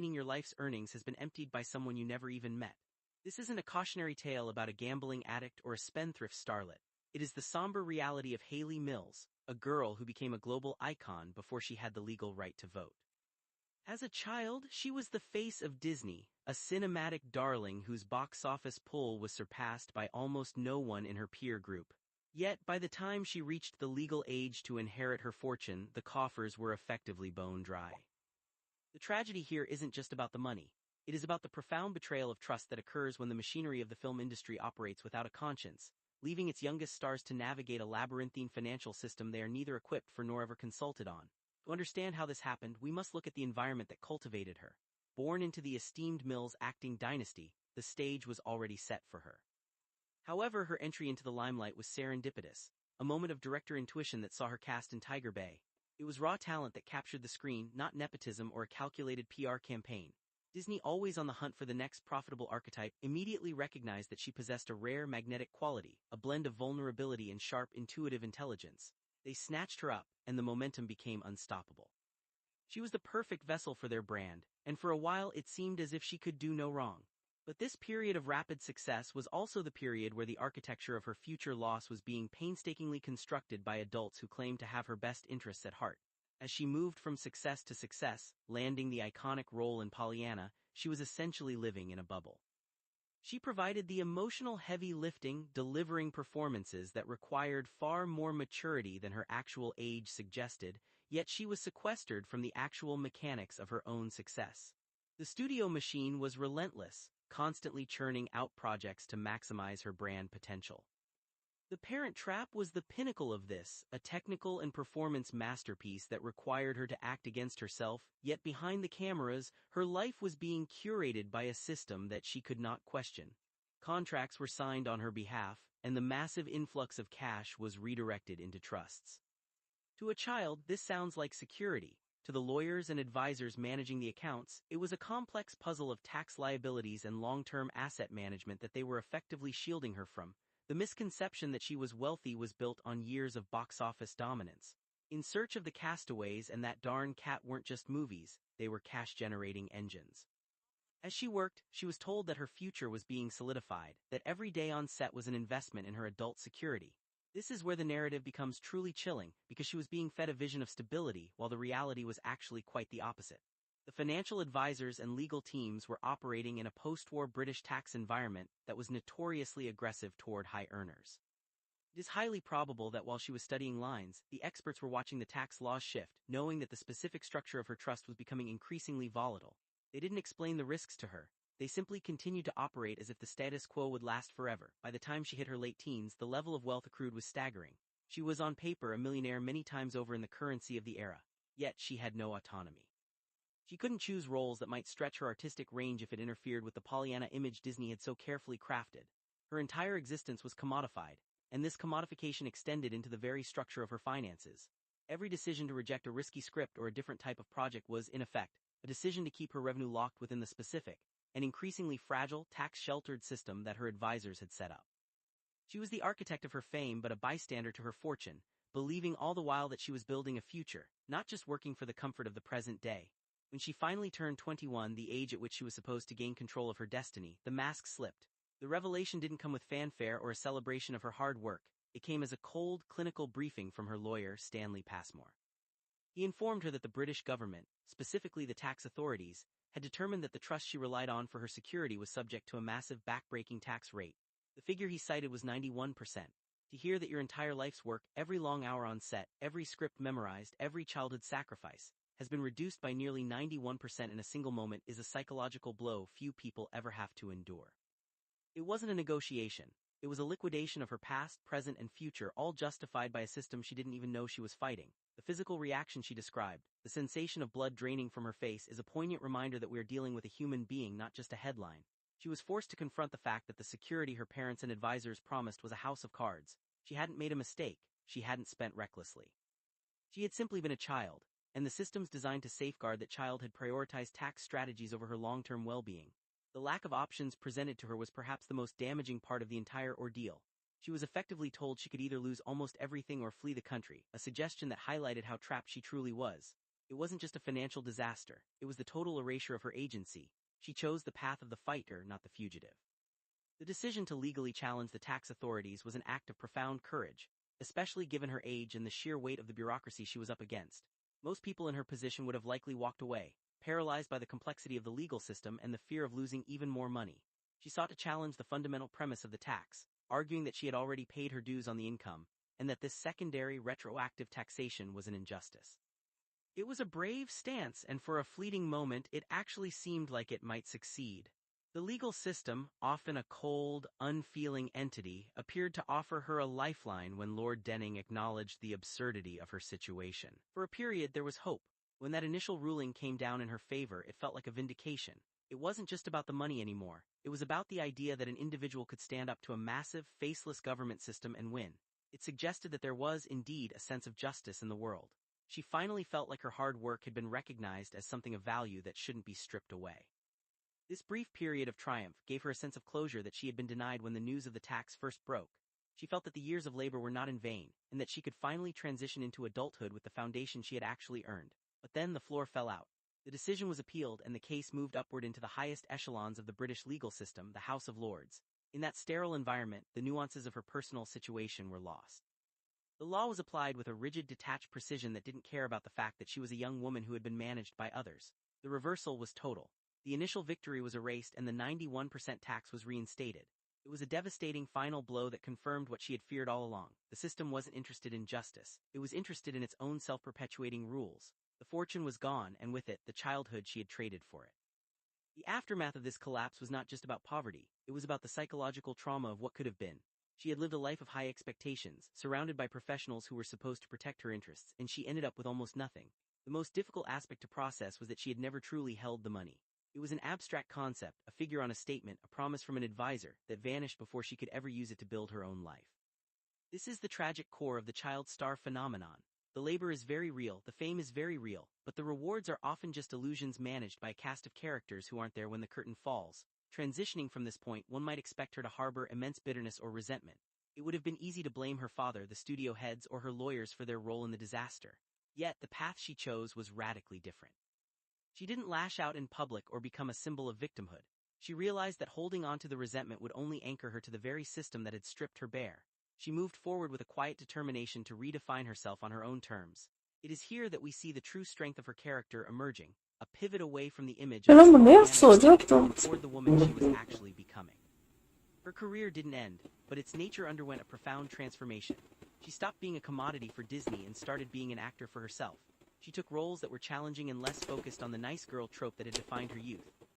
meaning your life's earnings has been emptied by someone you never even met. This isn't a cautionary tale about a gambling addict or a spendthrift starlet. It is the somber reality of Hayley Mills, a girl who became a global icon before she had the legal right to vote. As a child, she was the face of Disney, a cinematic darling whose box office pull was surpassed by almost no one in her peer group. Yet, by the time she reached the legal age to inherit her fortune, the coffers were effectively bone dry. The tragedy here isn't just about the money. It is about the profound betrayal of trust that occurs when the machinery of the film industry operates without a conscience, leaving its youngest stars to navigate a labyrinthine financial system they are neither equipped for nor ever consulted on. To understand how this happened, we must look at the environment that cultivated her. Born into the esteemed Mills acting dynasty, the stage was already set for her. However, her entry into the limelight was serendipitous, a moment of director intuition that saw her cast in Tiger Bay. It was raw talent that captured the screen, not nepotism or a calculated PR campaign. Disney, always on the hunt for the next profitable archetype, immediately recognized that she possessed a rare magnetic quality, a blend of vulnerability and sharp, intuitive intelligence. They snatched her up, and the momentum became unstoppable. She was the perfect vessel for their brand, and for a while it seemed as if she could do no wrong. But this period of rapid success was also the period where the architecture of her future loss was being painstakingly constructed by adults who claimed to have her best interests at heart. As she moved from success to success, landing the iconic role in Pollyanna, she was essentially living in a bubble. She provided the emotional heavy lifting, delivering performances that required far more maturity than her actual age suggested, yet she was sequestered from the actual mechanics of her own success. The studio machine was relentless, constantly churning out projects to maximize her brand potential. The Parent Trap was the pinnacle of this, a technical and performance masterpiece that required her to act against herself, yet behind the cameras, her life was being curated by a system that she could not question. Contracts were signed on her behalf, and the massive influx of cash was redirected into trusts. To a child, this sounds like security. To the lawyers and advisors managing the accounts, it was a complex puzzle of tax liabilities and long-term asset management that they were effectively shielding her from. The misconception that she was wealthy was built on years of box office dominance. In Search of the Castaways and That Darn Cat weren't just movies, they were cash-generating engines. As she worked, she was told that her future was being solidified, that every day on set was an investment in her adult security. This is where the narrative becomes truly chilling, because she was being fed a vision of stability while the reality was actually quite the opposite. The financial advisors and legal teams were operating in a post-war British tax environment that was notoriously aggressive toward high earners. It is highly probable that while she was studying lines, the experts were watching the tax laws shift, knowing that the specific structure of her trust was becoming increasingly volatile. They didn't explain the risks to her. They simply continued to operate as if the status quo would last forever. By the time she hit her late teens, the level of wealth accrued was staggering. She was on paper a millionaire many times over in the currency of the era. Yet she had no autonomy. She couldn't choose roles that might stretch her artistic range if it interfered with the Pollyanna image Disney had so carefully crafted. Her entire existence was commodified, and this commodification extended into the very structure of her finances. Every decision to reject a risky script or a different type of project was, in effect, a decision to keep her revenue locked within the specific, and increasingly fragile, tax-sheltered system that her advisors had set up. She was the architect of her fame but a bystander to her fortune, believing all the while that she was building a future, not just working for the comfort of the present day. When she finally turned 21, the age at which she was supposed to gain control of her destiny, the mask slipped. The revelation didn't come with fanfare or a celebration of her hard work. It came as a cold, clinical briefing from her lawyer, Stanley Passmore. He informed her that the British government, specifically the tax authorities, had determined that the trust she relied on for her security was subject to a massive backbreaking tax rate. The figure he cited was 91%. To hear that your entire life's work, every long hour on set, every script memorized, every childhood sacrifice, has been reduced by nearly 91% in a single moment is a psychological blow few people ever have to endure. It wasn't a negotiation. It was a liquidation of her past, present, and future, all justified by a system she didn't even know she was fighting. The physical reaction she described, the sensation of blood draining from her face, is a poignant reminder that we are dealing with a human being, not just a headline. She was forced to confront the fact that the security her parents and advisors promised was a house of cards. She hadn't made a mistake. She hadn't spent recklessly. She had simply been a child, and the systems designed to safeguard that child had prioritized tax strategies over her long-term well-being. The lack of options presented to her was perhaps the most damaging part of the entire ordeal. She was effectively told she could either lose almost everything or flee the country, a suggestion that highlighted how trapped she truly was. It wasn't just a financial disaster, it was the total erasure of her agency. She chose the path of the fighter, not the fugitive. The decision to legally challenge the tax authorities was an act of profound courage, especially given her age and the sheer weight of the bureaucracy she was up against. Most people in her position would have likely walked away, paralyzed by the complexity of the legal system and the fear of losing even more money. She sought to challenge the fundamental premise of the tax, arguing that she had already paid her dues on the income, and that this secondary retroactive taxation was an injustice. It was a brave stance, and for a fleeting moment it actually seemed like it might succeed. The legal system, often a cold, unfeeling entity, appeared to offer her a lifeline when Lord Denning acknowledged the absurdity of her situation. For a period there was hope. When that initial ruling came down in her favor, it felt like a vindication. It wasn't just about the money anymore. It was about the idea that an individual could stand up to a massive, faceless government system and win. It suggested that there was, indeed, a sense of justice in the world. She finally felt like her hard work had been recognized as something of value that shouldn't be stripped away. This brief period of triumph gave her a sense of closure that she had been denied when the news of the tax first broke. She felt that the years of labor were not in vain, and that she could finally transition into adulthood with the foundation she had actually earned. But then the floor fell out. The decision was appealed and the case moved upward into the highest echelons of the British legal system, the House of Lords. In that sterile environment, the nuances of her personal situation were lost. The law was applied with a rigid, detached precision that didn't care about the fact that she was a young woman who had been managed by others. The reversal was total. The initial victory was erased and the 91% tax was reinstated. It was a devastating final blow that confirmed what she had feared all along. The system wasn't interested in justice. It was interested in its own self-perpetuating rules. The fortune was gone, and with it, the childhood she had traded for it. The aftermath of this collapse was not just about poverty. It was about the psychological trauma of what could have been. She had lived a life of high expectations, surrounded by professionals who were supposed to protect her interests, and she ended up with almost nothing. The most difficult aspect to process was that she had never truly held the money. It was an abstract concept, a figure on a statement, a promise from an advisor, that vanished before she could ever use it to build her own life. This is the tragic core of the child star phenomenon. The labor is very real, the fame is very real, but the rewards are often just illusions managed by a cast of characters who aren't there when the curtain falls. Transitioning from this point, one might expect her to harbor immense bitterness or resentment. It would have been easy to blame her father, the studio heads, or her lawyers for their role in the disaster. Yet, the path she chose was radically different. She didn't lash out in public or become a symbol of victimhood. She realized that holding on to the resentment would only anchor her to the very system that had stripped her bare. She moved forward with a quiet determination to redefine herself on her own terms. It is here that we see the true strength of her character emerging, a pivot away from the image of Selam, ne Diana and soracaktım? toward the woman she was actually becoming. Her career didn't end, but its nature underwent a profound transformation. She stopped being a commodity for Disney and started being an actor for herself. She took roles that were challenging and less focused on the nice girl trope that had defined her youth.